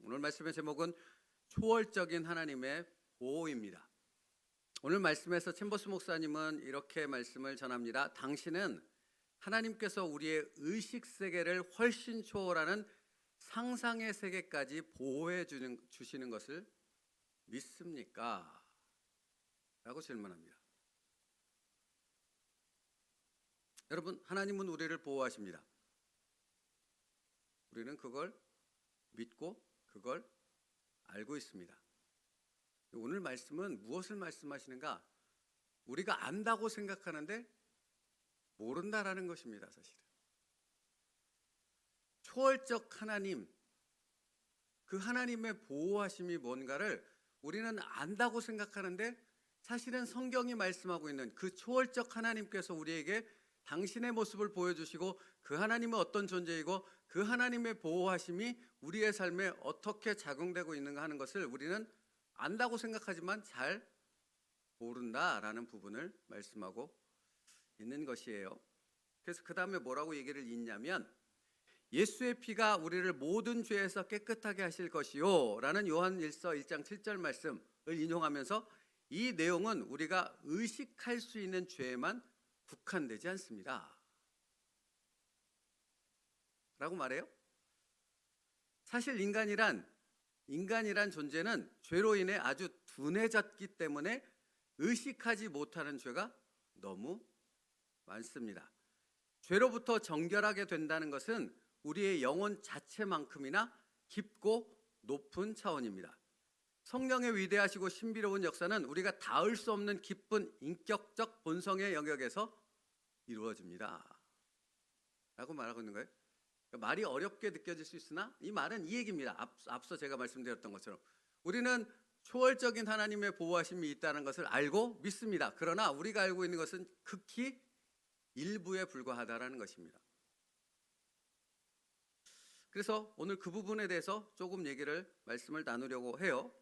오늘 말씀의 제목은 초월적인 하나님의 보호입니다. 오늘 말씀에서 챔버스 목사님은 이렇게 말씀을 전합니다. 당신은 하나님께서 우리의 의식 세계를 훨씬 초월하는 상상의 세계까지 보호해 주시는 것을 믿습니까? 라고 질문합니다. 여러분, 하나님은 우리를 보호하십니다. 우리는 그걸 믿고 그걸 알고 있습니다. 오늘 말씀은 무엇을 말씀하시는가? 우리가 안다고 생각하는데 모른다라는 것입니다. 사실은 초월적 하나님, 그 하나님의 보호하심이 뭔가를 우리는 안다고 생각하는데 사실은 성경이 말씀하고 있는 그 초월적 하나님께서 우리에게 당신의 모습을 보여주시고 그 하나님은 어떤 존재이고 그 하나님의 보호하심이 우리의 삶에 어떻게 작용되고 있는가 하는 것을 우리는 안다고 생각하지만 잘 모른다라는 부분을 말씀하고 있는 것이에요. 그래서 그 다음에 뭐라고 얘기를 잇냐면 예수의 피가 우리를 모든 죄에서 깨끗하게 하실 것이요 라는 요한일서 1장 7절 말씀을 인용하면서 이 내용은 우리가 의식할 수 있는 죄에만 국한되지 않습니다 라고 말해요. 사실 인간이란 존재는 죄로 인해 아주 둔해졌기 때문에 의식하지 못하는 죄가 너무 많습니다. 죄로부터 정결하게 된다는 것은 우리의 영혼 자체만큼이나 깊고 높은 차원입니다. 성령의 위대하시고 신비로운 역사는 우리가 닿을 수 없는 깊은 인격적 본성의 영역에서 이루어집니다 라고 말하고 있는 거예요. 그러니까 말이 어렵게 느껴질 수 있으나 이 말은 이 얘기입니다. 앞서 제가 말씀드렸던 것처럼 우리는 초월적인 하나님의 보호하심이 있다는 것을 알고 믿습니다. 그러나 우리가 알고 있는 것은 극히 일부에 불과하다는 것입니다. 그래서 오늘 그 부분에 대해서 조금 말씀을 나누려고 해요.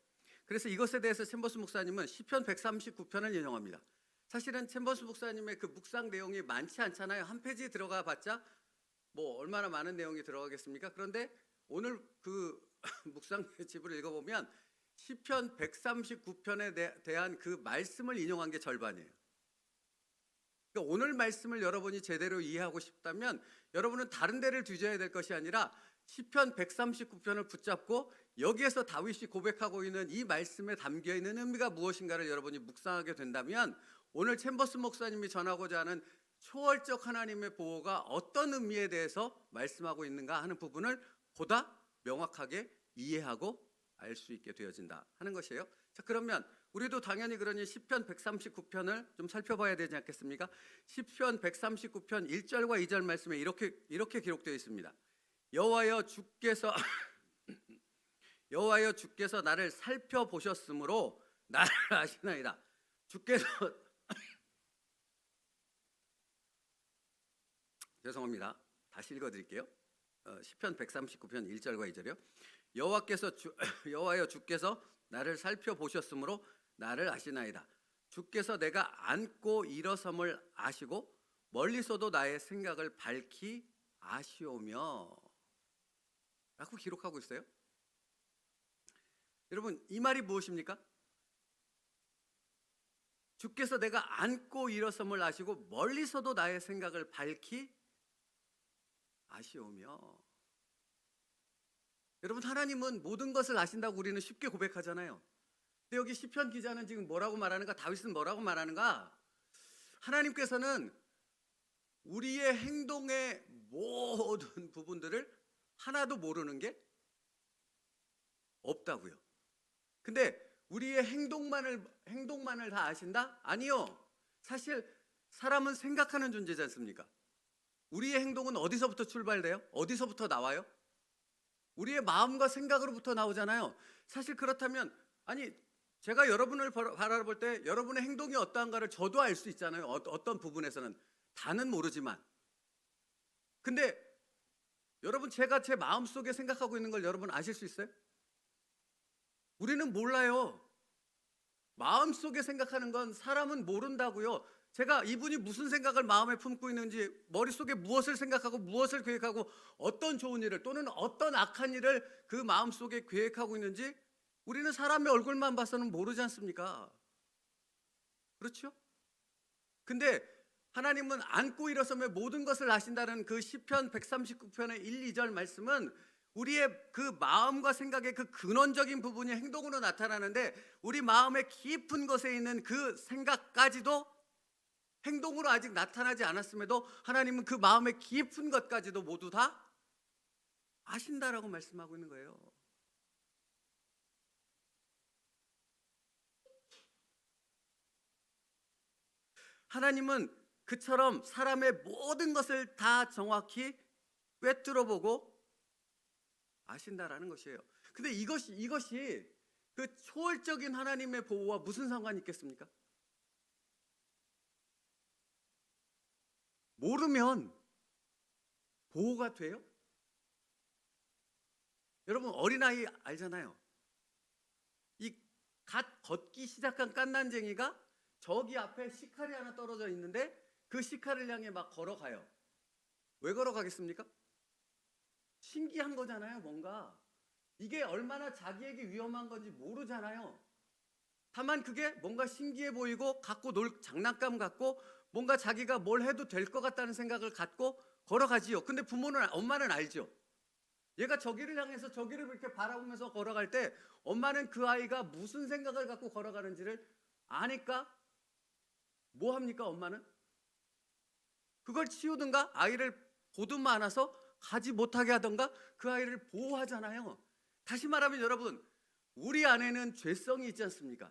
그래서 이것에 대해서 챔버스 목사님은 시편 139편을 인용합니다. 사실은 챔버스 목사님의 그 묵상 내용이 많지 않잖아요. 한 페이지 들어가 봤자 뭐 얼마나 많은 내용이 들어가겠습니까? 그런데 오늘 그 묵상 집을 읽어보면 시편 139편에 대한 그 말씀을 인용한 게 절반이에요. 그러니까 오늘 말씀을 여러분이 제대로 이해하고 싶다면 여러분은 다른 데를 뒤져야 될 것이 아니라 시편 139편을 붙잡고 여기에서 다윗이 고백하고 있는 이 말씀에 담겨있는 의미가 무엇인가를 여러분이 묵상하게 된다면 오늘 챔버스 목사님이 전하고자 하는 초월적 하나님의 보호가 어떤 의미에 대해서 말씀하고 있는가 하는 부분을 보다 명확하게 이해하고 알 수 있게 되어진다 하는 것이에요. 자, 그러면 우리도 당연히 그러니 시편 139편을 좀 살펴봐야 되지 않겠습니까? 시편 139편 1절과 2절 말씀에 이렇게 기록되어 있습니다. 여호와여 주께서 나를 살펴보셨으므로 나를 아시나이다. 주께서 죄송합니다. 다시 읽어드릴게요. 시편 139편 1절과 2절이요. 여호와여 주께서 나를 살펴보셨으므로 나를 아시나이다. 주께서 내가 앉고 일어섬을 아시고 멀리서도 나의 생각을 밝히 아시오며 라고 기록하고 있어요. 여러분, 이 말이 무엇입니까? 주께서 내가 앉고 일어섬을 아시고 멀리서도 나의 생각을 밝히 아시오며. 여러분, 하나님은 모든 것을 아신다고 우리는 쉽게 고백하잖아요. 근데 여기 시편 기자는 지금 뭐라고 말하는가? 다윗은 뭐라고 말하는가? 하나님께서는 우리의 행동의 모든 부분들을 하나도 모르는 게 없다고요. 근데 우리의 행동만을 다 아신다? 아니요. 사실 사람은 생각하는 존재지 않습니까? 우리의 행동은 어디서부터 출발돼요? 어디서부터 나와요? 우리의 마음과 생각으로부터 나오잖아요. 사실 그렇다면 제가 여러분을 바라볼 때 여러분의 행동이 어떠한가를 저도 알 수 있잖아요. 어떤 부분에서는 다는 모르지만. 근데 여러분, 제가 제 마음속에 생각하고 있는 걸 여러분 아실 수 있어요? 우리는 몰라요. 마음속에 생각하는 건 사람은 모른다고요. 제가 이분이 무슨 생각을 마음에 품고 있는지, 머릿속에 무엇을 생각하고 무엇을 계획하고 어떤 좋은 일을 또는 어떤 악한 일을 그 마음속에 계획하고 있는지 우리는 사람의 얼굴만 봐서는 모르지 않습니까? 그렇죠? 근데 하나님은 안고 일어서며 모든 것을 아신다는 그 시편 139편의 1, 2절 말씀은 우리의 그 마음과 생각의 그 근원적인 부분이 행동으로 나타나는데, 우리 마음의 깊은 것에 있는 그 생각까지도 행동으로 아직 나타나지 않았음에도 하나님은 그 마음의 깊은 것까지도 모두 다 아신다라고 말씀하고 있는 거예요. 하나님은 그처럼 사람의 모든 것을 다 정확히 꿰뚫어보고 아신다라는 것이에요. 근데 이것이 그 초월적인 하나님의 보호와 무슨 상관이 있겠습니까? 모르면 보호가 돼요? 여러분, 어린아이 알잖아요. 이 갓 걷기 시작한 갓난쟁이가 저기 앞에 시칼이 하나 떨어져 있는데 그 시칼을 향해 막 걸어가요. 왜 걸어가겠습니까? 신기한 거잖아요. 뭔가 이게 얼마나 자기에게 위험한 건지 모르잖아요. 다만 그게 뭔가 신기해 보이고 갖고 놀 장난감 같고 뭔가 자기가 뭘 해도 될 것 같다는 생각을 갖고 걸어가지요. 근데 엄마는 알죠. 얘가 저기를 향해서 저기를 이렇게 바라보면서 걸어갈 때 엄마는 그 아이가 무슨 생각을 갖고 걸어가는지를 아니까 뭐 합니까? 엄마는 그걸 치우든가 아이를 보든 말아서 가지 못하게 하든가 그 아이를 보호하잖아요. 다시 말하면 여러분, 우리 안에는 죄성이 있지 않습니까?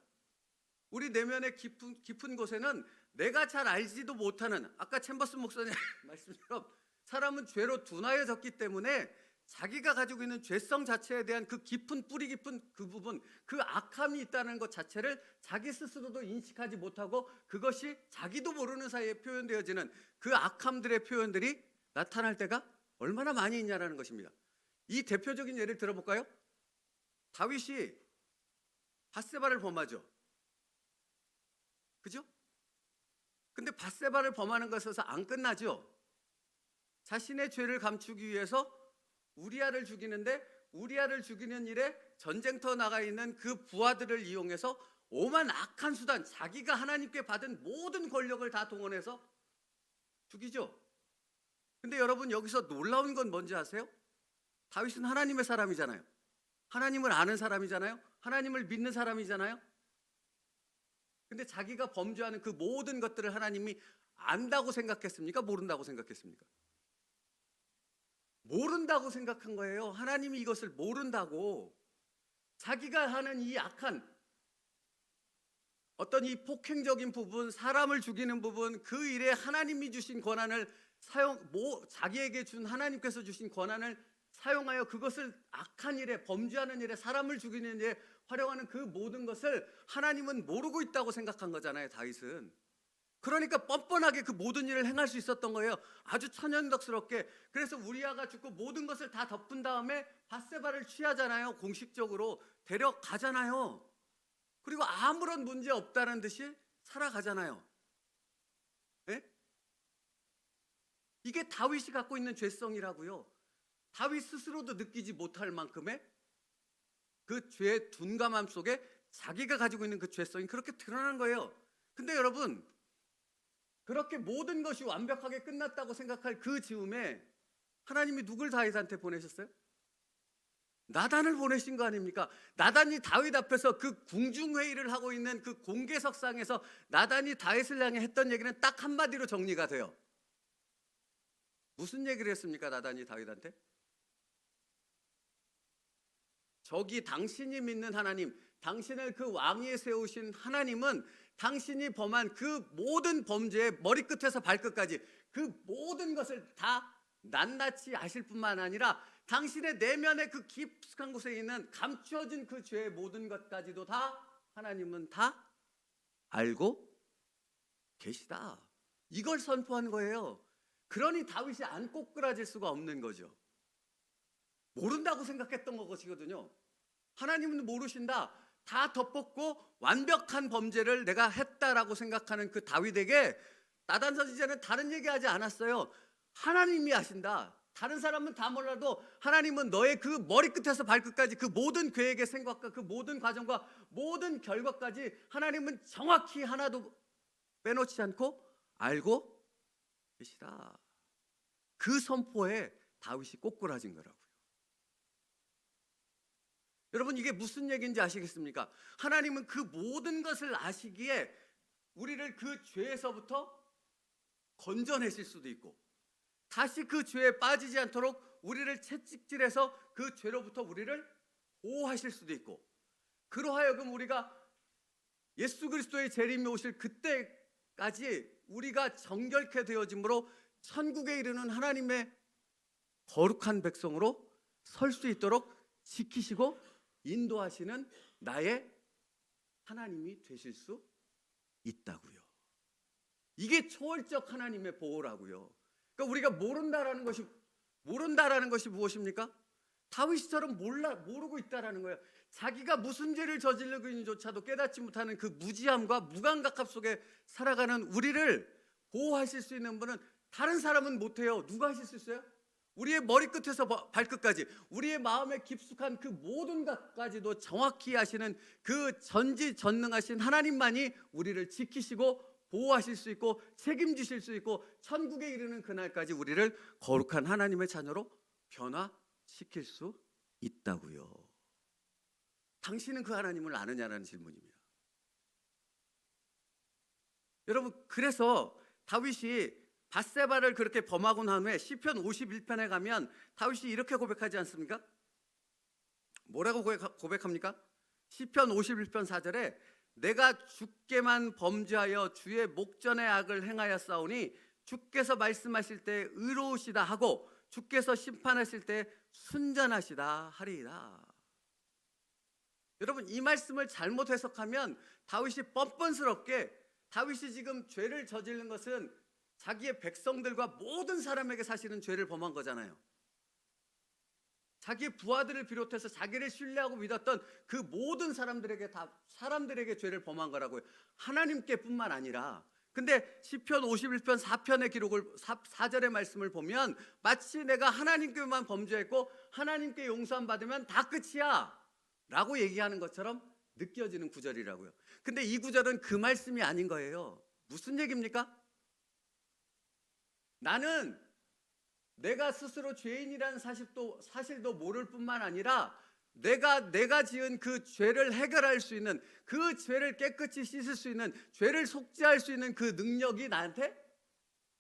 우리 내면의 깊은 곳에는 내가 잘 알지도 못하는, 아까 챔버스 목사님 말씀처럼 사람은 죄로 둔하여졌기 때문에 자기가 가지고 있는 죄성 자체에 대한 그 깊은 뿌리 깊은 그 부분, 그 악함이 있다는 것 자체를 자기 스스로도 인식하지 못하고 그것이 자기도 모르는 사이에 표현되어지는 그 악함들의 표현들이 나타날 때가 얼마나 많이 있냐라는 것입니다. 이 대표적인 예를 들어볼까요? 다윗이 밧세바를 범하죠. 그죠? 근데 밧세바를 범하는 것에서 안 끝나죠. 자신의 죄를 감추기 위해서 우리아를 죽이는데, 우리아를 죽이는 일에 전쟁터 나가 있는 그 부하들을 이용해서 오만 악한 수단, 자기가 하나님께 받은 모든 권력을 다 동원해서 죽이죠. 근데 여러분, 여기서 놀라운 건 뭔지 아세요? 다윗은 하나님의 사람이잖아요. 하나님을 아는 사람이잖아요. 하나님을 믿는 사람이잖아요. 근데 자기가 범죄하는 그 모든 것들을 하나님이 안다고 생각했습니까? 모른다고 생각했습니까? 모른다고 생각한 거예요. 하나님이 이것을 모른다고. 자기가 하는 이 악한 어떤 이 폭행적인 부분, 사람을 죽이는 부분, 그 일에 하나님이 주신 권한을 자기에게 준 하나님께서 주신 권한을 사용하여 그것을 악한 일에, 범죄하는 일에, 사람을 죽이는 일에 활용하는 그 모든 것을 하나님은 모르고 있다고 생각한 거잖아요, 다윗은. 그러니까 뻔뻔하게 그 모든 일을 행할 수 있었던 거예요. 아주 천연덕스럽게. 그래서 우리아가 죽고 모든 것을 다 덮은 다음에 밧세바를 취하잖아요. 공식적으로 데려가잖아요. 그리고 아무런 문제 없다는 듯이 살아가잖아요. 네? 이게 다윗이 갖고 있는 죄성이라고요. 다윗 스스로도 느끼지 못할 만큼의 그 죄의 둔감함 속에 자기가 가지고 있는 그 죄성이 그렇게 드러난 거예요. 근데 여러분, 그렇게 모든 것이 완벽하게 끝났다고 생각할 그 즈음에 하나님이 누굴 다윗한테 보내셨어요? 나단을 보내신 거 아닙니까? 나단이 다윗 앞에서 그 궁중회의를 하고 있는 그 공개석상에서 나단이 다윗을 향해 했던 얘기는 딱 한마디로 정리가 돼요. 무슨 얘기를 했습니까? 나단이 다윗한테? 저기 당신이 믿는 하나님, 당신을 그 왕위에 세우신 하나님은 당신이 범한 그 모든 범죄의 머리끝에서 발끝까지 그 모든 것을 다 낱낱이 아실 뿐만 아니라 당신의 내면의 그 깊숙한 곳에 있는 감추어진 그 죄의 모든 것까지도 다 하나님은 다 알고 계시다. 이걸 선포한 거예요. 그러니 다윗이 안 꼬꾸라질 수가 없는 거죠. 모른다고 생각했던 것이거든요. 하나님은 모르신다. 다 덮었고 완벽한 범죄를 내가 했다라고 생각하는 그 다윗에게 나단 선지자는 다른 얘기하지 않았어요. 하나님이 아신다. 다른 사람은 다 몰라도 하나님은 너의 그 머리끝에서 발끝까지 그 모든 계획의 생각과 그 모든 과정과 모든 결과까지 하나님은 정확히 하나도 빼놓지 않고 알고 계시다. 그 선포에 다윗이 꼬꾸라진 거라고요. 여러분, 이게 무슨 얘기인지 아시겠습니까? 하나님은 그 모든 것을 아시기에 우리를 그 죄에서부터 건져내실 수도 있고 다시 그 죄에 빠지지 않도록 우리를 채찍질해서 그 죄로부터 우리를 보호하실 수도 있고, 그러하여금 우리가 예수 그리스도의 재림이 오실 그때까지 우리가 정결케 되어짐으로 천국에 이르는 하나님의 거룩한 백성으로 설 수 있도록 지키시고 인도하시는 나의 하나님이 되실 수 있다고요. 이게 초월적 하나님의 보호라고요. 그러니까 우리가 모른다라는 것이 무엇입니까? 다윗처럼 모르고 있다라는 거예요. 자기가 무슨 죄를 저지르고 있는지조차도 깨닫지 못하는 그 무지함과 무감각함 속에 살아가는 우리를 보호하실 수 있는 분은 다른 사람은 못해요. 누가 하실 수 있어요? 우리의 머리끝에서 발끝까지 우리의 마음에 깊숙한 그 모든 것까지도 정확히 아시는 그 전지전능하신 하나님만이 우리를 지키시고 보호하실 수 있고 책임지실 수 있고 천국에 이르는 그날까지 우리를 거룩한 하나님의 자녀로 변화시킬 수 있다고요. 당신은 그 하나님을 아느냐라는 질문입니다. 여러분, 그래서 다윗이 밧세바를 그렇게 범하고 난 후에 시편 51편에 가면 다윗이 이렇게 고백하지 않습니까? 뭐라고 고백합니까? 시편 51편 4절에 내가 주께만 범죄하여 주의 목전의 악을 행하였사오니 주께서 말씀하실 때 의로우시다 하고 주께서 심판하실 때 순전하시다 하리이다. 여러분, 이 말씀을 잘못 해석하면 다윗이 뻔뻔스럽게 다윗이 지금 죄를 저지른 것은 자기의 백성들과 모든 사람에게 사실은 죄를 범한 거잖아요. 자기의 부하들을 비롯해서 자기를 신뢰하고 믿었던 그 모든 사람들에게 죄를 범한 거라고요. 하나님께뿐만 아니라. 근데 시편 51편 4편의 기록을 4절의 말씀을 보면 마치 내가 하나님께만 범죄했고 하나님께 용서함 받으면 다 끝이야 라고 얘기하는 것처럼 느껴지는 구절이라고요. 근데 이 구절은 그 말씀이 아닌 거예요. 무슨 얘기입니까? 나는 내가 스스로 죄인이라는 사실도 모를 뿐만 아니라 내가 지은 그 죄를 해결할 수 있는, 그 죄를 깨끗이 씻을 수 있는, 죄를 속죄할 수 있는 그 능력이 나한테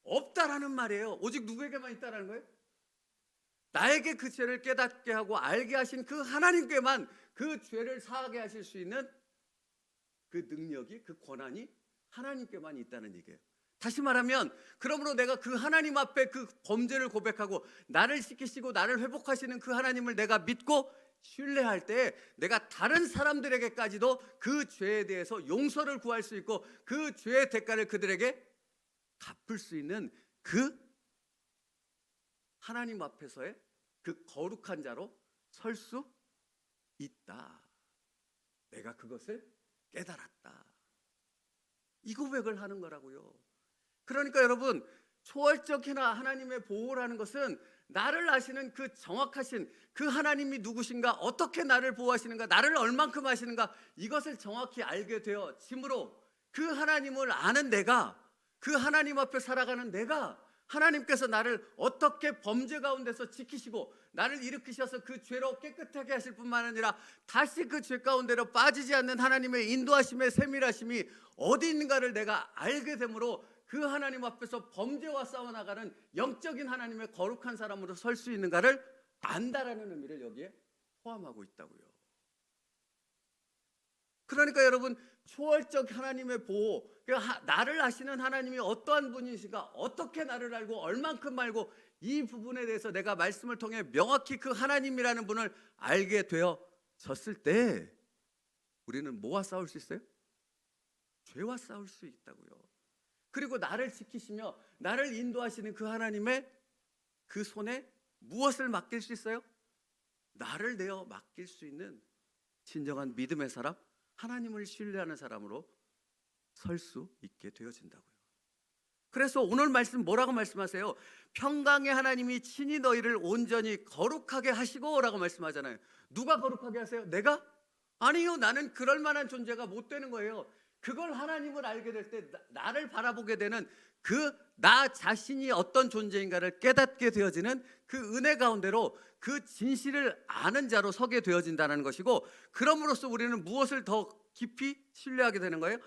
없다라는 말이에요. 오직 누구에게만 있다라는 거예요? 나에게 그 죄를 깨닫게 하고 알게 하신 그 하나님께만 그 죄를 사하게 하실 수 있는 그 능력이, 그 권한이 하나님께만 있다는 얘기예요. 다시 말하면 그러므로 내가 그 하나님 앞에 그 범죄를 고백하고 나를 지키시고 나를 회복하시는 그 하나님을 내가 믿고 신뢰할 때 내가 다른 사람들에게까지도 그 죄에 대해서 용서를 구할 수 있고 그 죄의 대가를 그들에게 갚을 수 있는 그 하나님 앞에서의 그 거룩한 자로 설 수 있다. 내가 그것을 깨달았다. 이 고백을 하는 거라고요. 그러니까 여러분, 초월적 하나님의 보호라는 것은 나를 아시는 그 정확하신 그 하나님이 누구신가, 어떻게 나를 보호하시는가, 나를 얼만큼 아시는가, 이것을 정확히 알게 되어짐으로 그 하나님을 아는 내가, 그 하나님 앞에 살아가는 내가 하나님께서 나를 어떻게 범죄 가운데서 지키시고 나를 일으키셔서 그 죄로 깨끗하게 하실 뿐만 아니라 다시 그 죄 가운데로 빠지지 않는 하나님의 인도하심의 세밀하심이 어디 있는가를 내가 알게 되므로 그 하나님 앞에서 범죄와 싸워나가는 영적인 하나님의 거룩한 사람으로 설 수 있는가를 안다라는 의미를 여기에 포함하고 있다고요. 그러니까 여러분, 초월적 하나님의 보호, 나를 아시는 하나님이 어떠한 분이신가, 어떻게 나를 알고 얼만큼 알고, 이 부분에 대해서 내가 말씀을 통해 명확히 그 하나님이라는 분을 알게 되어졌을 때 우리는 뭐와 싸울 수 있어요? 죄와 싸울 수 있다고요. 그리고 나를 지키시며 나를 인도하시는 그 하나님의 그 손에 무엇을 맡길 수 있어요? 나를 내어 맡길 수 있는 진정한 믿음의 사람, 하나님을 신뢰하는 사람으로 설 수 있게 되어진다고요. 그래서 오늘 말씀 뭐라고 말씀하세요? 평강의 하나님이 친히 너희를 온전히 거룩하게 하시고라고 말씀하잖아요. 누가 거룩하게 하세요? 내가? 아니요, 나는 그럴 만한 존재가 못 되는 거예요. 그걸 하나님을 알게 될 때 나를 바라보게 되는 그 나 자신이 어떤 존재인가를 깨닫게 되어지는 그 은혜 가운데로 그 진실을 아는 자로 서게 되어진다는 것이고, 그럼으로써 우리는 무엇을 더 깊이 신뢰하게 되는 거예요?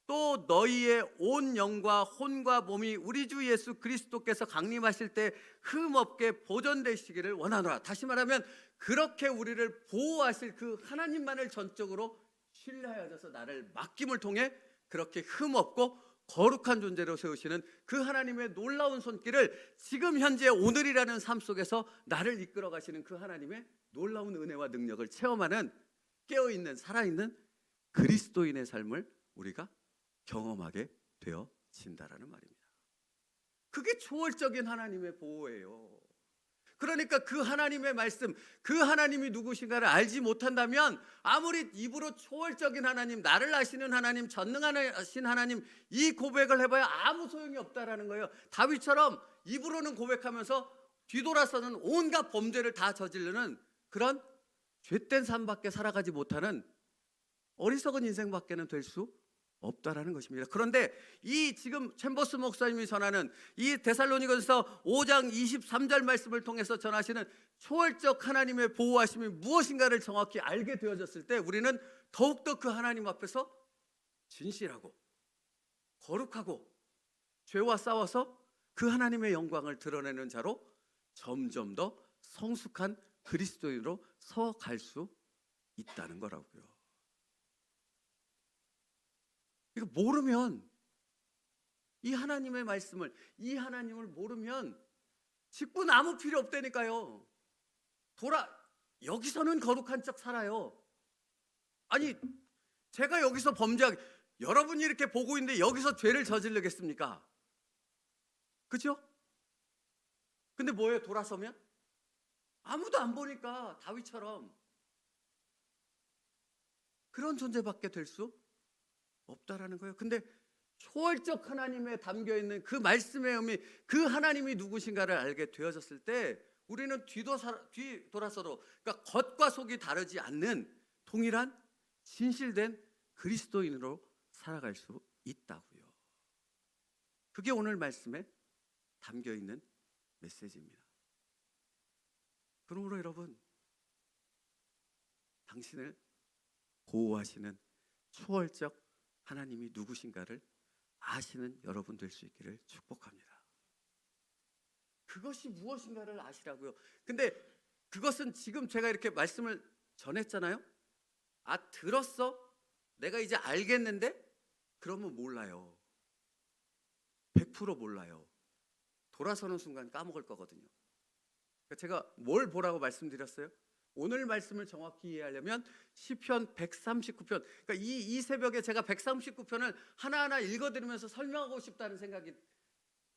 또 너희의 온 영과 혼과 몸이 우리 주 예수 그리스도께서 강림하실 때 흠없게 보존되시기를 원하노라. 다시 말하면 그렇게 우리를 보호하실 그 하나님만을 전적으로 신뢰하여져서 나를 맡김을 통해 그렇게 흠없고 거룩한 존재로 세우시는 그 하나님의 놀라운 손길을 지금 현재 오늘이라는 삶 속에서 나를 이끌어 가시는 그 하나님의 놀라운 은혜와 능력을 체험하는 깨어있는 살아있는 그리스도인의 삶을 우리가 경험하게 되어진다라는 말입니다. 그게 초월적인 하나님의 보호예요. 그러니까 그 하나님의 말씀, 그 하나님이 누구신가를 알지 못한다면 아무리 입으로 초월적인 하나님, 나를 아시는 하나님, 전능하신 하나님 이 고백을 해봐야 아무 소용이 없다라는 거예요. 다윗처럼 입으로는 고백하면서 뒤돌아서는 온갖 범죄를 다 저지르는 그런 죄된 삶밖에 살아가지 못하는 어리석은 인생밖에는 될 수 없다라는 것입니다. 그런데 이 지금 챔버스 목사님이 전하는 이 데살로니가서 5장 23절 말씀을 통해서 전하시는 초월적 하나님의 보호하심이 무엇인가를 정확히 알게 되어졌을 때 우리는 더욱더 그 하나님 앞에서 진실하고 거룩하고 죄와 싸워서 그 하나님의 영광을 드러내는 자로 점점 더 성숙한 그리스도인으로 서갈 수 있다는 거라고요. 이거 모르면, 이 하나님의 말씀을, 이 하나님을 모르면 직분 아무 필요 없다니까요. 여기서는 거룩한 척 살아요. 아니, 제가 여기서 여러분이 이렇게 보고 있는데 여기서 죄를 저지르겠습니까? 그죠? 근데 뭐예요? 돌아서면? 아무도 안 보니까 다윗처럼 그런 존재밖에 될 수 없다라는 거예요. 근데 초월적 하나님에 담겨 있는 그 말씀의 의미, 그 하나님이 누구신가를 알게 되어졌을 때 우리는 뒤돌아서도, 그러니까 겉과 속이 다르지 않는 동일한 진실된 그리스도인으로 살아갈 수 있다고요. 그게 오늘 말씀에 담겨 있는 메시지입니다. 그러므로 여러분, 당신을 보호하시는 초월적 하나님이 누구신가를 아시는 여러분 될 수 있기를 축복합니다. 그것이 무엇인가를 아시라고요. 근데 그것은 지금 제가 이렇게 말씀을 전했잖아요. 들었어? 내가 이제 알겠는데? 그러면 몰라요. 100% 몰라요. 돌아서는 순간 까먹을 거거든요. 제가 뭘 보라고 말씀드렸어요? 오늘 말씀을 정확히 이해하려면 시편 139편, 그러니까 이 새벽에 제가 139편을 하나하나 읽어드리면서 설명하고 싶다는 생각이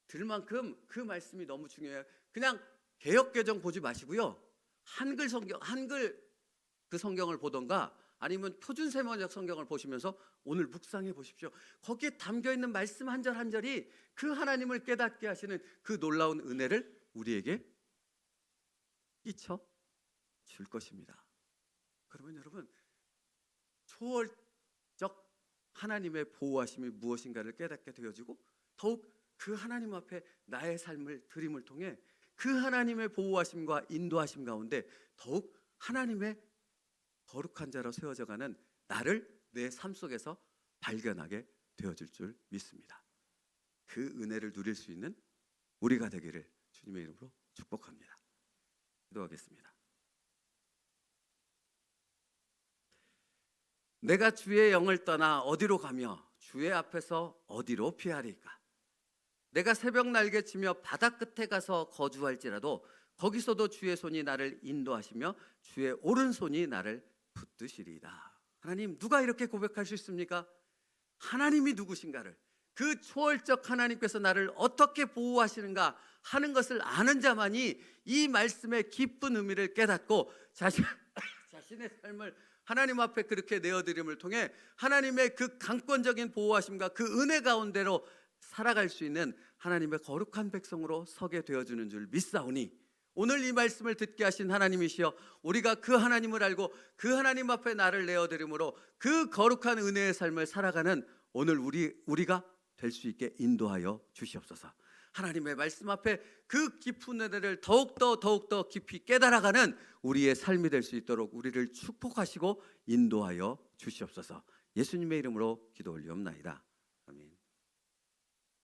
들 만큼 그 말씀이 너무 중요해요. 그냥 개역개정 보지 마시고요, 한글 그 성경을 보던가 아니면 표준세번역 성경을 보시면서 오늘 묵상해 보십시오. 거기에 담겨있는 말씀 한 절 한 절이 그 하나님을 깨닫게 하시는 그 놀라운 은혜를 우리에게 끼쳐 줄 것입니다. 그러면 여러분, 초월적 하나님의 보호하심이 무엇인가를 깨닫게 되어지고 더욱 그 하나님 앞에 나의 삶을 드림을 통해 그 하나님의 보호하심과 인도하심 가운데 더욱 하나님의 거룩한 자로 세워져가는 나를 내 삶 속에서 발견하게 되어질 줄 믿습니다. 그 은혜를 누릴 수 있는 우리가 되기를 주님의 이름으로 축복합니다. 기도하겠습니다. 내가 주의 영을 떠나 어디로 가며 주의 앞에서 어디로 피하리까? 내가 새벽 날개치며 바다 끝에 가서 거주할지라도 거기서도 주의 손이 나를 인도하시며 주의 오른손이 나를 붙드시리이다. 하나님, 누가 이렇게 고백할 수 있습니까? 하나님이 누구신가를, 그 초월적 하나님께서 나를 어떻게 보호하시는가 하는 것을 아는 자만이 이 말씀의 깊은 의미를 깨닫고 자신의 삶을 하나님 앞에 그렇게 내어드림을 통해 하나님의 그 강권적인 보호하심과 그 은혜 가운데로 살아갈 수 있는 하나님의 거룩한 백성으로 서게 되어주는 줄 믿사오니, 오늘 이 말씀을 듣게 하신 하나님이시여, 우리가 그 하나님을 알고 그 하나님 앞에 나를 내어드림으로 그 거룩한 은혜의 삶을 살아가는 오늘 우리가 될 수 있게 인도하여 주시옵소서. 하나님의 말씀 앞에 그 깊은 은혜를 더욱더 깊이 깨달아가는 우리의 삶이 될 수 있도록 우리를 축복하시고 인도하여 주시옵소서. 예수님의 이름으로 기도 올리옵나이다.